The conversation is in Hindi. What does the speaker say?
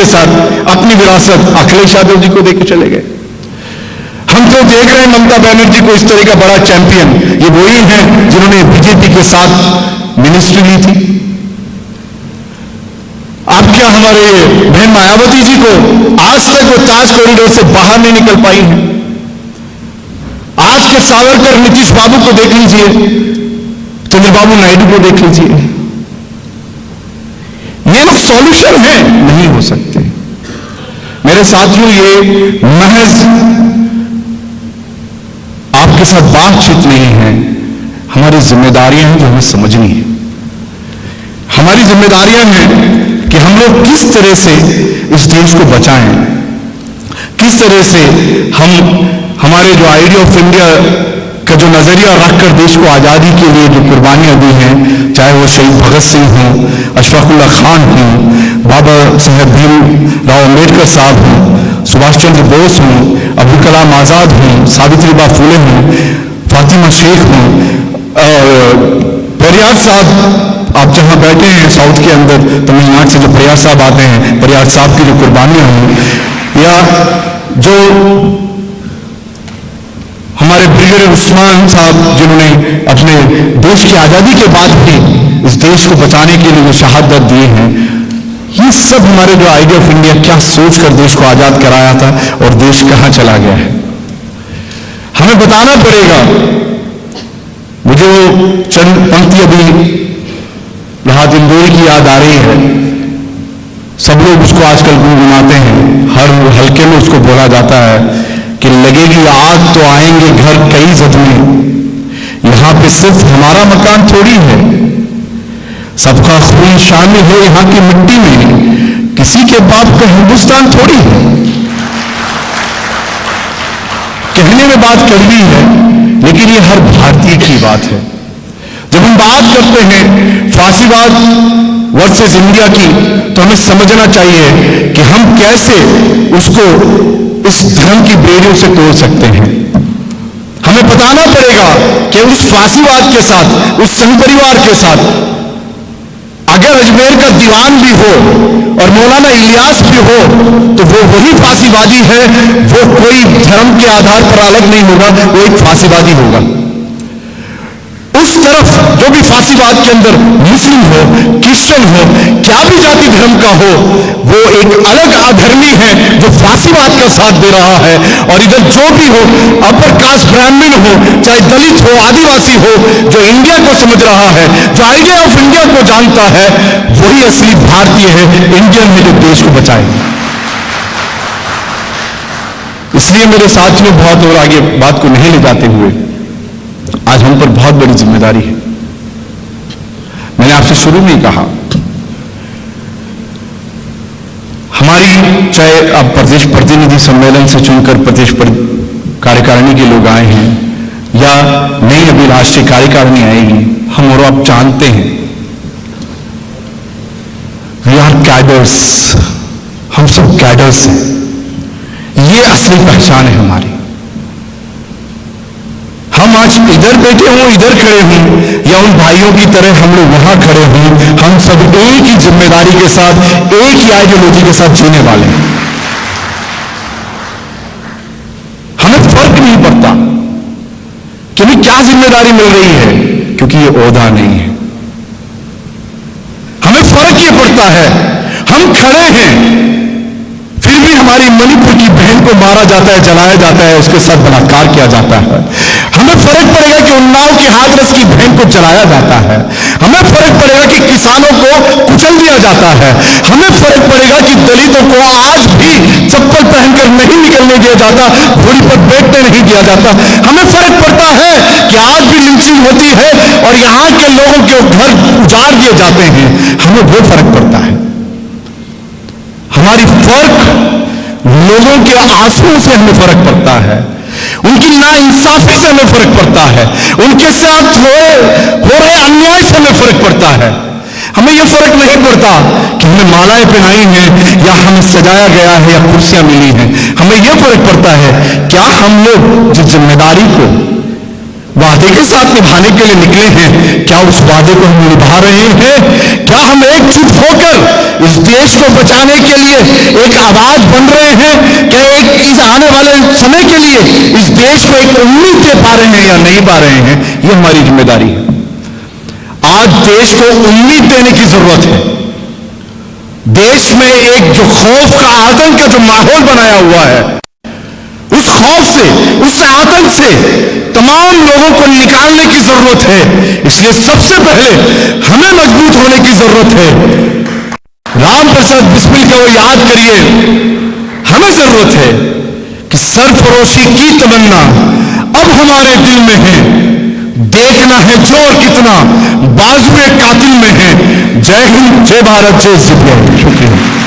के साथ अपनी विरासत अखिलेश यादव जी को देकर चले गए। हम तो देख रहे हैं ममता बनर्जी को इस तरह का बड़ा चैंपियन, ये वही हैं जिन्होंने बीजेपी के साथ मिनिस्ट्री ली थी। आप क्या हमारे बहन मायावती जी को आज तक वो ताज कॉरिडोर से बाहर नहीं निकल पाई है। आज के सावरकर नीतीश बाबू को देख लीजिए, चंद्रबाबू नायडू को देख लीजिए, ये लोग सॉल्यूशन है, नहीं हो सकते। मेरे साथियों, ये महज आपके साथ बातचीत नहीं है, हमारी जिम्मेदारियां हैं जो हमें समझनी है। हमारी जिम्मेदारियां हैं कि हम लोग किस तरह से इस देश को बचाएं, किस तरह से हम हमारे जो आइडिया ऑफ इंडिया का जो नजरिया रखकर देश को आजादी के लिए जो कुर्बानियां दी हैं, चाहे वो शहीद भगत सिंह हों, अशफाकुल्ला खान हों, बाबा साहेब भीमराव अम्बेडकर साहब हों, सुभाष चंद्र बोस हों, अब्दुल कलाम आजाद हों, सावित्रीबाई फुले हों, फातिमा शेख हों, परियार साहब, आप जहां बैठे हैं साउथ के अंदर तमिलनाडु से जो परियार साहब आते हैं, परियार साहब की जो कुर्बानियां हों, या जो हमारे ब्रिगेडियर उस्मान साहब जिन्होंने अपने देश की आजादी के बाद भी इस देश को बचाने के लिए जो शहादत दिए हैं, ये सब हमारे जो आइडिया ऑफ इंडिया क्या सोचकर देश को आजाद कराया था और देश कहां चला गया है, हमें बताना पड़ेगा। मुझे वो चंद पंक्ति अभी राहत इंदौरी की याद आ रही है। सब लोग उसको आजकल गुनगुनाते हैं, हर हल्के में उसको बोला जाता है कि लगेगी आग तो आएंगे घर कई जख्मी, यहां पे सिर्फ हमारा मकान थोड़ी है, सबका खून शामिल है यहां की मिट्टी में, किसी के बाप का हिंदुस्तान थोड़ी है। कहने में बात कड़वी है, लेकिन ये हर भारतीय की बात है। जब हम बात करते हैं फांसीवाद वर्सेस इंडिया की, तो हमें समझना चाहिए कि हम कैसे उसको इस धर्म की बेड़ियों से तोड़ सकते हैं। हमें बताना पड़ेगा कि उस फांसीवाद के साथ, उस संघ परिवार के साथ अगर अजमेर का दीवान भी हो और मौलाना इलियास भी हो, तो वो वही फांसीवादी है, वो कोई धर्म के आधार पर अलग नहीं होगा, वो एक फांसीवादी होगा। उस तरफ जो भी फांसीवाद के अंदर मुस्लिम हो, क्रिश्चियन हो, क्या भी जाति धर्म का हो, वो एक अलग अधर्मी है जो फांसीवाद का साथ दे रहा है। और इधर जो भी हो, अपर कास्ट ब्राह्मण हो, चाहे दलित हो, आदिवासी हो, जो इंडिया को समझ रहा है, जो आइडिया ऑफ इंडिया को जानता है, वही असली भारतीय है, इंडियन है, जो देश को बचाएगा। इसलिए मेरे साथियों, बहुत और आगे बात को नहीं ले जाते हुए, आज हम पर बहुत बड़ी जिम्मेदारी है। मैंने आपसे शुरू में ही कहा, हमारी चाहे अब प्रदेश प्रतिनिधि सम्मेलन से चुनकर प्रदेश कार्यकारिणी के लोग आए हैं, या नई अभी राष्ट्रीय कार्यकारिणी आएगी, हम और आप जानते हैं वी आर कैडर्स, हम सब कैडर्स हैं। ये असली पहचान है हमारी। हम आज इधर बैठे हों, इधर खड़े हों, या उन भाइयों की तरह हम लोग वहां खड़े हों, हम सब एक ही जिम्मेदारी के साथ, एक ही आइडियोलॉजी के साथ जीने वाले हैं। हमें फर्क नहीं पड़ता कि हमें क्या जिम्मेदारी मिल रही है, क्योंकि ये ओहदा नहीं है। हमें फर्क ये पड़ता है, हम खड़े हैं, फिर भी हमारी मणिपुर की बहन को मारा जाता है, जलाया जाता है, उसके साथ बलात्कार किया जाता है। हमें फर्क पड़ेगा कि उन्नाव की हाथरस की बहन को जलाया जाता है। हमें फर्क पड़ेगा कि किसानों को कुचल दिया जाता है। हमें फर्क पड़ेगा कि दलितों को आज भी चप्पल पहनकर नहीं निकलने दिया जाता, घोड़ी पर बैठने नहीं दिया जाता। हमें फर्क पड़ता है कि आज भी लिंचिंग होती है और यहां के लोगों के घर उजाड़ दिए जाते हैं। हमें वो फर्क पड़ता है। हमारी फर्क लोगों के आंसुओं से हमें फर्क पड़ता है, उनकी नाइंसाफी से हमें फर्क पड़ता है, उनके साथ हो रहे अन्याय से हमें फर्क पड़ता है। हमें यह फर्क नहीं पड़ता कि हमें मालाएं पहनाई हैं या हमें सजाया गया है या कुर्सियां मिली हैं। हमें यह फर्क पड़ता है क्या हम लोग जिस जिम्मेदारी को वादे के साथ निभाने के लिए निकले हैं, क्या उस वादे को हम निभा रहे हैं? क्या हम एकजुट होकर इस देश को बचाने के लिए एक आवाज बन रहे हैं? क्या एक इस आने वाले समय के लिए इस देश को एक उम्मीद दे पा रहे हैं या नहीं पा रहे हैं? ये हमारी जिम्मेदारी है। आज देश को उम्मीद देने की जरूरत है। देश में एक जो खौफ का, आतंक का जो माहौल बनाया हुआ है, उस खौफ से, उस आतंक से तमाम लोगों को निकालने की जरूरत है। इसलिए सबसे पहले हमें मजबूत होने की जरूरत है। राम प्रसाद बिस्मिल को याद करिए। हमें जरूरत है कि सरफरोशी की तमन्ना अब हमारे दिल में है। देखना है जोर कितना बाजुए कातिल में है। जय हिंद, जय भारत, जय सिंह। शुक्रिया।